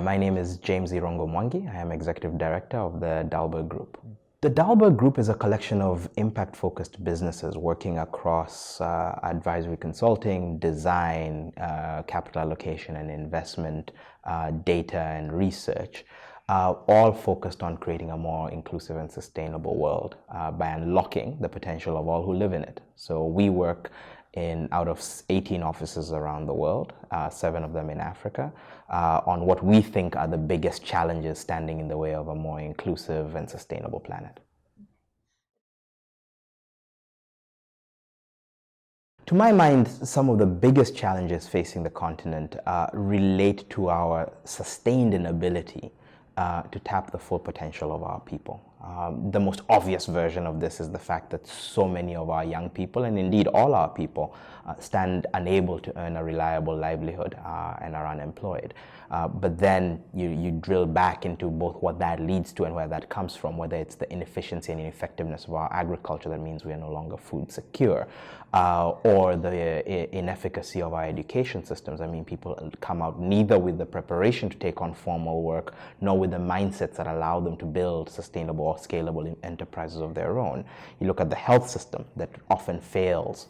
my name is James Mwangi. I am Executive Director of the Dalberg Group. The Dalberg Group is a collection of impact-focused businesses working across advisory consulting, design, capital allocation and investment, data and research, all focused on creating a more inclusive and sustainable world by unlocking the potential of all who live in it. So we work out of 18 offices around the world, 7 of them in Africa, on what we think are the biggest challenges standing in the way of a more inclusive and sustainable planet. To my mind, some of the biggest challenges facing the continent relate to our sustained inability to tap the full potential of our people. The most obvious version of this is the fact that so many of our young people, and indeed all our people, stand unable to earn a reliable livelihood and are unemployed. But then you drill back into both what that leads to and where that comes from, whether it's the inefficiency and ineffectiveness of our agriculture, that means we are no longer food secure, or the inefficacy of our education systems. I mean, people come out neither with the preparation to take on formal work, nor with the mindsets that allow them to build sustainable or scalable enterprises of their own. You look at the health system that often fails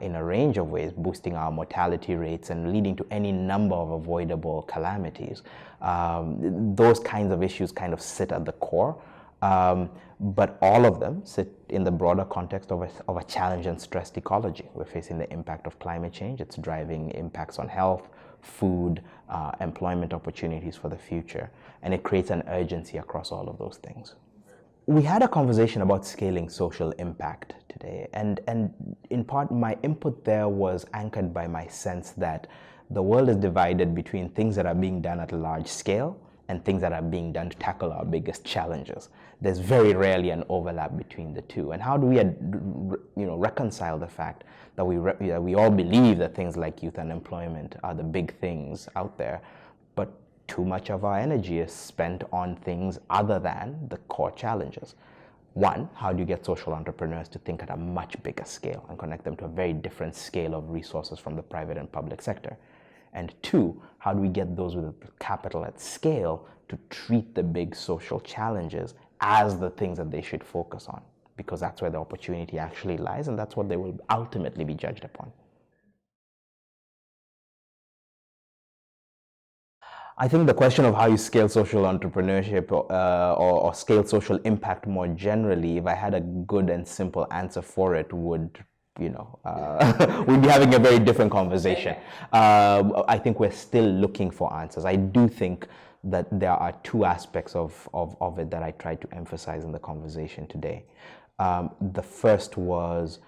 in a range of ways, boosting our mortality rates and leading to any number of avoidable calamities. Those kinds of issues kind of sit at the core, but all of them sit in the broader context of a challenge and stressed ecology. We're facing the impact of climate change. It's driving impacts on health, food, employment opportunities for the future, and it creates an urgency across all of those things. We had a conversation about scaling social impact today, and in part my input there was anchored by my sense that the world is divided between things that are being done at a large scale and things that are being done to tackle our biggest challenges. There's very rarely an overlap between the two. And how do we reconcile the fact that we all believe that things like youth unemployment are the big things out there, but too much of our energy is spent on things other than the core challenges? One, how do you get social entrepreneurs to think at a much bigger scale and connect them to a very different scale of resources from the private and public sector? And two, how do we get those with capital at scale to treat the big social challenges as the things that they should focus on? Because that's where the opportunity actually lies, and that's what they will ultimately be judged upon. I think the question of how you scale social entrepreneurship or scale social impact more generally, if I had a good and simple answer for it, would we'd be having a very different conversation. I think we're still looking for answers. I do think that there are two aspects of it that I tried to emphasize in the conversation today. The first was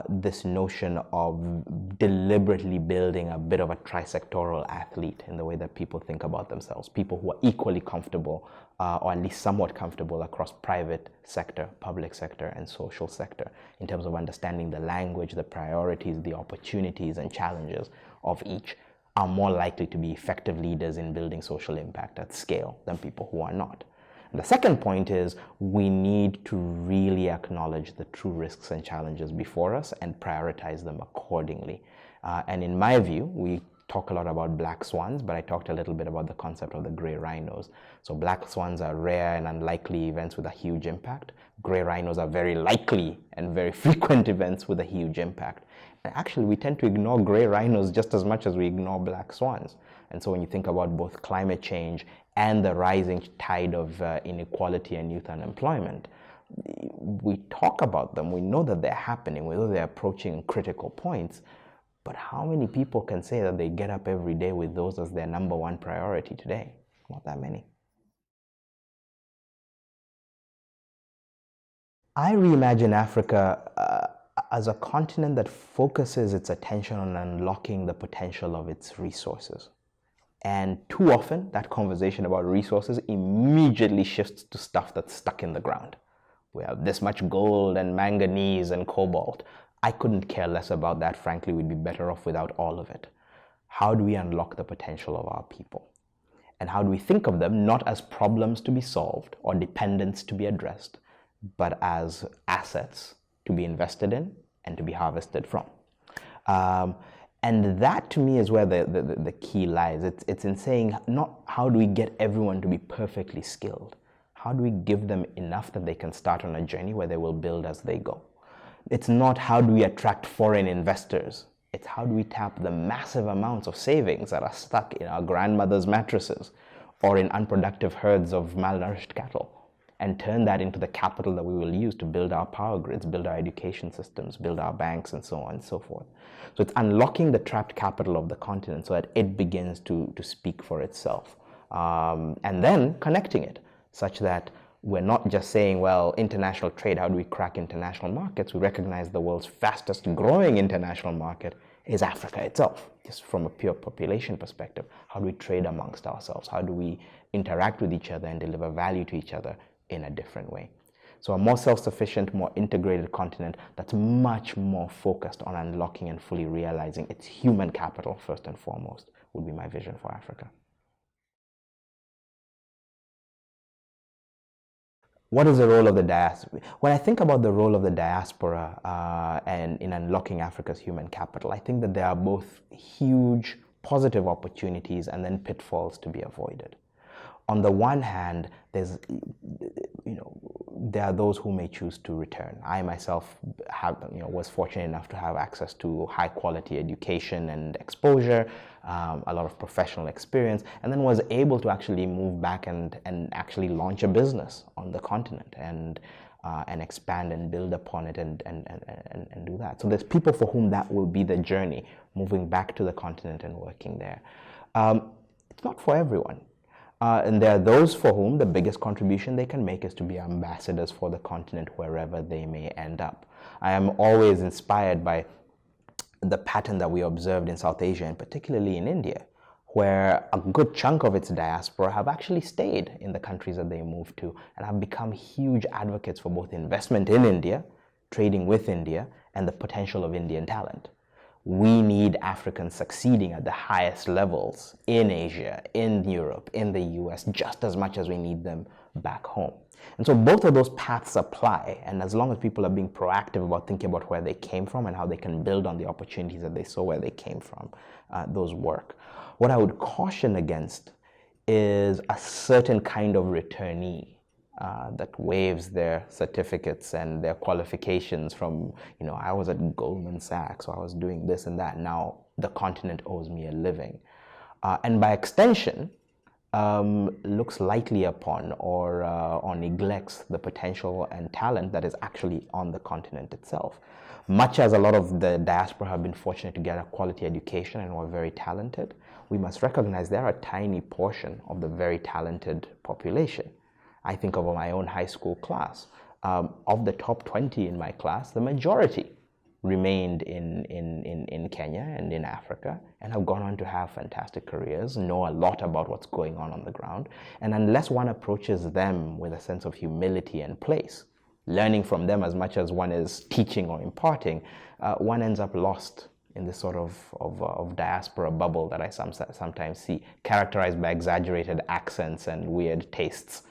this notion of deliberately building a bit of a trisectoral athlete in the way that people think about themselves. People who are equally comfortable, or at least somewhat comfortable, across private sector, public sector, and social sector, in terms of understanding the language, the priorities, the opportunities and challenges of each, are more likely to be effective leaders in building social impact at scale than people who are not. The second point is we need to really acknowledge the true risks and challenges before us and prioritize them accordingly. And in my view, we talk a lot about black swans, but I talked a little bit about the concept of the gray rhinos. So black swans are rare and unlikely events with a huge impact. Gray rhinos are very likely and very frequent events with a huge impact. And actually, we tend to ignore gray rhinos just as much as we ignore black swans. And so when you think about both climate change and the rising tide of inequality and youth unemployment, we talk about them, we know that they're happening, we know they're approaching critical points, but how many people can say that they get up every day with those as their number one priority today? Not that many. I reimagine Africa as a continent that focuses its attention on unlocking the potential of its resources. And too often, that conversation about resources immediately shifts to stuff that's stuck in the ground. We have this much gold and manganese and cobalt. I couldn't care less about that. Frankly, we'd be better off without all of it. How do we unlock the potential of our people? And how do we think of them not as problems to be solved or dependents to be addressed, but as assets to be invested in and to be harvested from? And that to me is where the key lies. It's in saying not how do we get everyone to be perfectly skilled. How do we give them enough that they can start on a journey where they will build as they go? It's not how do we attract foreign investors. It's how do we tap the massive amounts of savings that are stuck in our grandmother's mattresses or in unproductive herds of malnourished cattle, and turn that into the capital that we will use to build our power grids, build our education systems, build our banks, and so on and so forth. So it's unlocking the trapped capital of the continent so that it begins to speak for itself. And then connecting it such that we're not just saying, well, international trade, how do we crack international markets? We recognize the world's fastest growing international market is Africa itself, just from a pure population perspective. How do we trade amongst ourselves? How do we interact with each other and deliver value to each other in a different way? So a more self-sufficient, more integrated continent that's much more focused on unlocking and fully realizing its human capital, first and foremost, would be my vision for Africa. What is the role of the diaspora? When I think about the role of the diaspora and in unlocking Africa's human capital, I think that there are both huge positive opportunities and then pitfalls to be avoided. On the one hand, there are those who may choose to return. I myself was fortunate enough to have access to high quality education and exposure, a lot of professional experience, and then was able to actually move back and actually launch a business on the continent and expand and build upon it and do that. So there's people for whom that will be the journey, moving back to the continent and working there. It's not for everyone. And there are those for whom the biggest contribution they can make is to be ambassadors for the continent wherever they may end up. I am always inspired by the pattern that we observed in South Asia, and particularly in India, where a good chunk of its diaspora have actually stayed in the countries that they moved to and have become huge advocates for both investment in India, trading with India, and the potential of Indian talent. We need Africans succeeding at the highest levels in Asia, in Europe, in the US, just as much as we need them back home. And so both of those paths apply, and as long as people are being proactive about thinking about where they came from and how they can build on the opportunities that they saw where they came from, those work. What I would caution against is a certain kind of returnee that waives their certificates and their qualifications from, I was at Goldman Sachs, so I was doing this and that. Now the continent owes me a living. And by extension, looks lightly upon or neglects the potential and talent that is actually on the continent itself. Much as a lot of the diaspora have been fortunate to get a quality education and were very talented, we must recognize they're a tiny portion of the very talented population. I think of my own high school class. Of the top 20 in my class, the majority remained in Kenya and in Africa and have gone on to have fantastic careers, know a lot about what's going on the ground. And unless one approaches them with a sense of humility and place, learning from them as much as one is teaching or imparting, one ends up lost in this sort of diaspora bubble that I sometimes see, characterized by exaggerated accents and weird tastes.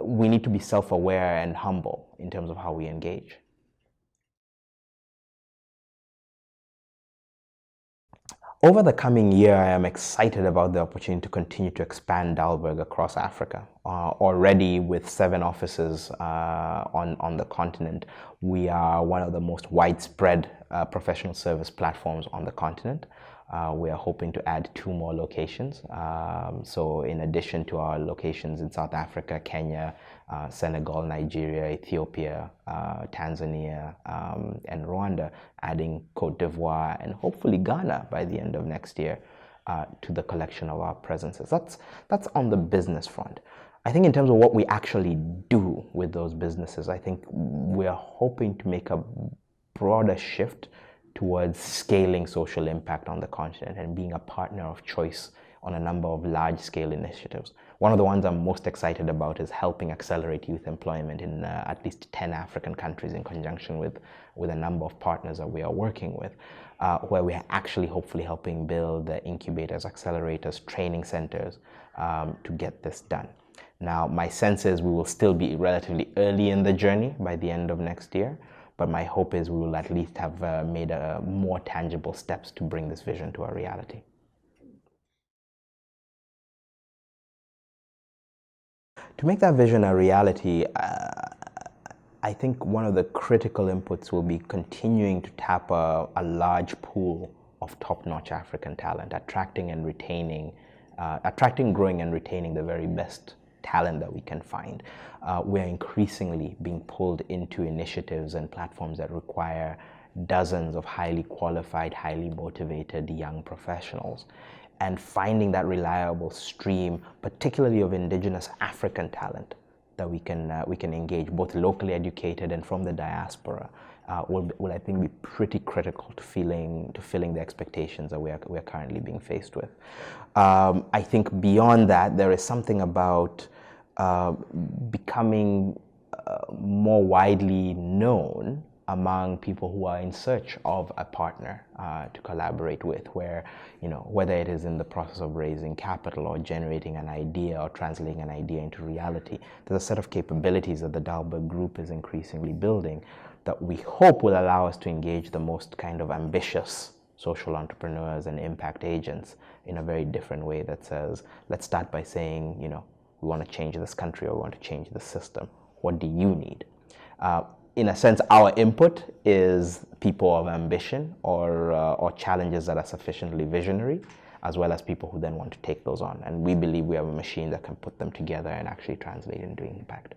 We need to be self-aware and humble in terms of how we engage. Over the coming year, I am excited about the opportunity to continue to expand Dalberg across Africa. Already with 7 offices on the continent, we are one of the most widespread professional service platforms on the continent. We are hoping to add 2 more locations. So in addition to our locations in South Africa, Kenya, Senegal, Nigeria, Ethiopia, Tanzania, and Rwanda, adding Cote d'Ivoire and hopefully Ghana by the end of next year to the collection of our presences. That's on the business front. I think in terms of what we actually do with those businesses, I think we are hoping to make a broader shift towards scaling social impact on the continent and being a partner of choice on a number of large-scale initiatives. One of the ones I'm most excited about is helping accelerate youth employment in at least 10 African countries in conjunction with a number of partners that we are working with, where we are actually hopefully helping build the incubators, accelerators, training centers to get this done. Now, my sense is we will still be relatively early in the journey by the end of next year, but my hope is we will at least have made more tangible steps to bring this vision to a reality. To make that vision a reality, I think one of the critical inputs will be continuing to tap a large pool of top-notch African talent, attracting, growing, and retaining the very best talent that we can find. We're increasingly being pulled into initiatives and platforms that require dozens of highly qualified, highly motivated young professionals. And finding that reliable stream, particularly of indigenous African talent, that we can engage, both locally educated and from the diaspora, will I think be pretty critical to filling the expectations that we are currently being faced with. I think beyond that, there is something about becoming more widely known among people who are in search of a partner to collaborate with, where, whether it is in the process of raising capital or generating an idea or translating an idea into reality, there's a set of capabilities that the Dalberg group is increasingly building that we hope will allow us to engage the most kind of ambitious social entrepreneurs and impact agents in a very different way that says, let's start by saying, we want to change this country or we want to change the system. What do you need? In a sense, our input is people of ambition or challenges that are sufficiently visionary, as well as people who then want to take those on. And we believe we have a machine that can put them together and actually translate into impact.